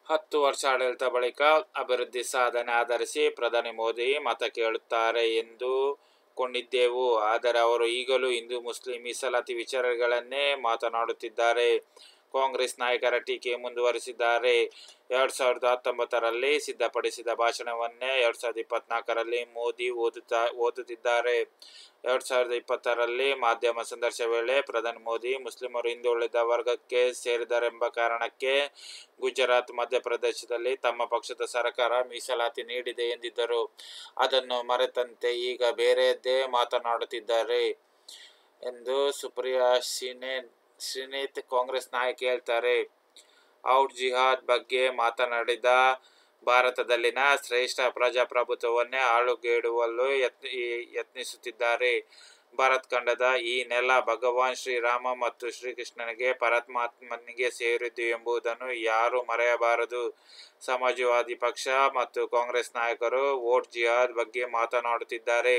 10 ವರ್ಷ ಆಡಳಿತ ಬಳಿಕ ಅಭಿವೃದ್ಧಿ ಸಾಧನೆ ಆಧರಿಸಿ ಪ್ರಧಾನಿ ಮೋದಿ ಮತ ಕೇಳುತ್ತಾರೆ ಎಂದು ಕೊಂಡಿದ್ದೆವು. ಆದರೆ ಅವರು ಈಗಲೂ ಹಿಂದೂ ಮುಸ್ಲಿಂ ಮೀಸಲಾತಿ ವಿಚಾರಗಳನ್ನೇ ಮಾತನಾಡುತ್ತಿದ್ದಾರೆ. ಕಾಂಗ್ರೆಸ್ ನಾಯಕರ ಟೀಕೆ ಮುಂದುವರಿಸಿದ್ದಾರೆ. 2019ರಲ್ಲಿ ಸಿದ್ಧಪಡಿಸಿದ ಭಾಷಣವನ್ನೇ 2024ರಲ್ಲಿ ಮೋದಿ ಓದುತ್ತಿದ್ದಾರೆ. 2020ರಲ್ಲಿ ಮಾಧ್ಯಮ ಸಂದರ್ಶನ ವೇಳೆ ಪ್ರಧಾನಿ ಮೋದಿ ಮುಸ್ಲಿಮರು ಹಿಂದುಳಿದ ವರ್ಗಕ್ಕೆ ಸೇರಿದರೆಂಬ ಕಾರಣಕ್ಕೆ ಗುಜರಾತ್, ಮಧ್ಯಪ್ರದೇಶದಲ್ಲಿ ತಮ್ಮ ಪಕ್ಷದ ಸರ್ಕಾರ ಮೀಸಲಾತಿ ನೀಡಿದೆ ಎಂದಿದ್ದರು. ಅದನ್ನು ಮರೆತಂತೆ ಈಗ ಬೇರೆಯದ್ದೇ ಮಾತನಾಡುತ್ತಿದ್ದಾರೆ ಎಂದು ಸುಪ್ರಿಯಾ ಶ್ರೀನೇತ್ ಕಾಂಗ್ರೆಸ್ ನಾಯಕಿ ಹೇಳ್ತಾರೆ. ಔಟ್ ಜಿಹಾದ್ ಬಗ್ಗೆ ಮಾತನಾಡಿದ ಭಾರತದಲ್ಲಿನ ಶ್ರೇಷ್ಠ ಪ್ರಜಾಪ್ರಭುತ್ವವನ್ನೇ ಹಾಳುಗೆಡವಲು ಯತ್ನಿಸುತ್ತಿದ್ದಾರೆ. ಭಾರತ್ ಖಂಡದ ಈ ನೆಲ ಭಗವಾನ್ ಶ್ರೀರಾಮ ಮತ್ತು ಶ್ರೀಕೃಷ್ಣನಿಗೆ ಪರಮಾತ್ಮನಿಗೆ ಸೇರಿದ್ದು ಎಂಬುದನ್ನು ಯಾರೂ ಮರೆಯಬಾರದು. ಸಮಾಜವಾದಿ ಪಕ್ಷ ಮತ್ತು ಕಾಂಗ್ರೆಸ್ ನಾಯಕರು ವೋಟ್ ಜಿಹಾದ್ ಬಗ್ಗೆ ಮಾತನಾಡುತ್ತಿದ್ದಾರೆ.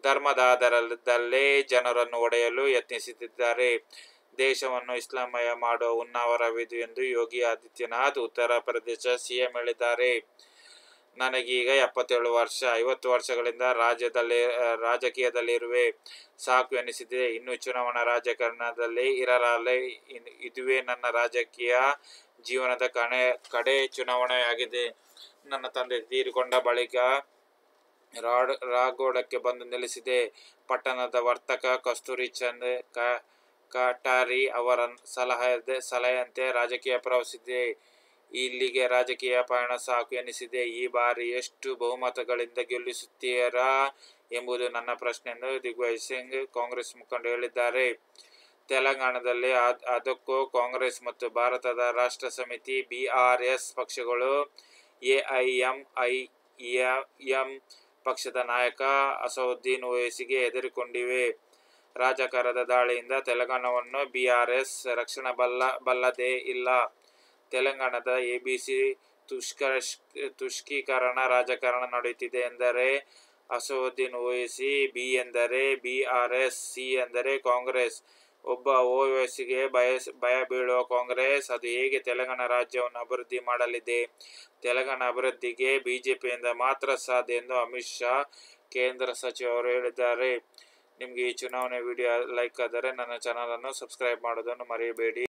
ಧರ್ಮದ ಆಧಾರದಲ್ಲೇ ಜನರನ್ನು ಒಡೆಯಲು ಯತ್ನಿಸುತ್ತಿದ್ದಾರೆ. ದೇಶವನ್ನು ಇಸ್ಲಾಮಮಯ ಮಾಡುವ ಹುನ್ನಾರವಿದು ಎಂದು ಯೋಗಿ ಆದಿತ್ಯನಾಥ್ ಉತ್ತರ ಪ್ರದೇಶ ಸಿಎಂ ಹೇಳಿದ್ದಾರೆ. ನನಗೀಗ 77 ವರ್ಷ. 50 ವರ್ಷಗಳಿಂದ ರಾಜಕೀಯದಲ್ಲಿರುವೆ. ಸಾಕು ಎನಿಸಿದೆ. ಇನ್ನು ಚುನಾವಣಾ ರಾಜಕಾರಣದಲ್ಲಿ ಇರಲಾರೆ. ಇದುವೇ ನನ್ನ ರಾಜಕೀಯ ಜೀವನದ ಕಡೆ ಚುನಾವಣೆಯಾಗಿದೆ. ನನ್ನ ತಂದೆ ತೀರಿಕೊಂಡ ಬಳಿಕ ರಾಗೋಡಕ್ಕೆ ಬಂದು ನೆಲೆಸಿದೆ. ಪಟ್ಟಣದ ವರ್ತಕ ಕಸ್ತೂರಿ ಚಂದ್ ಕಟಾರಿ ಅವರ ಸಲಹೆಯಂತೆ ರಾಜಕೀಯ ಪ್ರವೇಶಿಸಿದೆ. ಇಲ್ಲಿಗೆ ರಾಜಕೀಯ ಪಯಣ ಸಾಕು ಎನಿಸಿದೆ. ಈ ಬಾರಿ ಎಷ್ಟು ಬಹುಮತಗಳಿಂದ ಗೆಲ್ಲಿಸುತ್ತೀರಾ ಎಂಬುದು ನನ್ನ ಪ್ರಶ್ನೆ ಎಂದು ದಿಗ್ವಿಜಯ್ ಸಿಂಗ್ ಕಾಂಗ್ರೆಸ್ ಮುಖಂಡ ಹೇಳಿದ್ದಾರೆ. ತೆಲಂಗಾಣದಲ್ಲಿ ಅದಕ್ಕೂ ಕಾಂಗ್ರೆಸ್ ಮತ್ತು ಭಾರತದ ರಾಷ್ಟ್ರ ಸಮಿತಿ (BRS) ಪಕ್ಷಗಳು AIMIM ಪಕ್ಷದ ನಾಯಕ ಅಸದುದ್ದೀನ್ ಓವೈಸಿಗೆ ಹೆದರಿಕೊಂಡಿವೆ. ರಾಜಕಾರಣದ ದಾಳಿಯಿಂದ ತೆಲಂಗಾಣವನ್ನು BRS ರಕ್ಷಿಸಬಲ್ಲದೇ ಇಲ್ಲ. ತೆಲಂಗಾಣದ ABC ತುಷ್ಟೀಕರಣ ರಾಜಕಾರಣ ನಡೆಯುತ್ತಿದೆ ಎಂದರೆ ಅಸದುದ್ದೀನ್ ಓವೈಸಿ, B ಎಂದರೆ BRS, C ಎಂದರೆ ಕಾಂಗ್ರೆಸ್. ಒಬ್ಬ ಓವೈಸಿಗೆ ಭಯ ಬೀಳುವ ಕಾಂಗ್ರೆಸ್ ಅದು ಹೇಗೆ ತೆಲಂಗಾಣ ರಾಜ್ಯವನ್ನು ಅಭಿವೃದ್ಧಿ ಮಾಡಲಿದೆ? ತೆಲಂಗಾಣ ಅಭಿವೃದ್ಧಿಗೆ ಬಿಜೆಪಿಯಿಂದ ಮಾತ್ರ ಸಾಧ್ಯ ಎಂದು ಅಮಿತ್ ಶಾ ಕೇಂದ್ರ ಸಚಿವರು ಹೇಳಿದ್ದಾರೆ. ನಿಮಗೆ ಈ ಚುನಾವಣೆ ವಿಡಿಯೋ ಲೈಕ್ ಆದರೆ ನನ್ನ ಚಾನಲ್ ಅನ್ನು ಸಬ್ಸ್ಕ್ರೈಬ್ ಮಾಡುವುದನ್ನು ಮರೆಯಬೇಡಿ.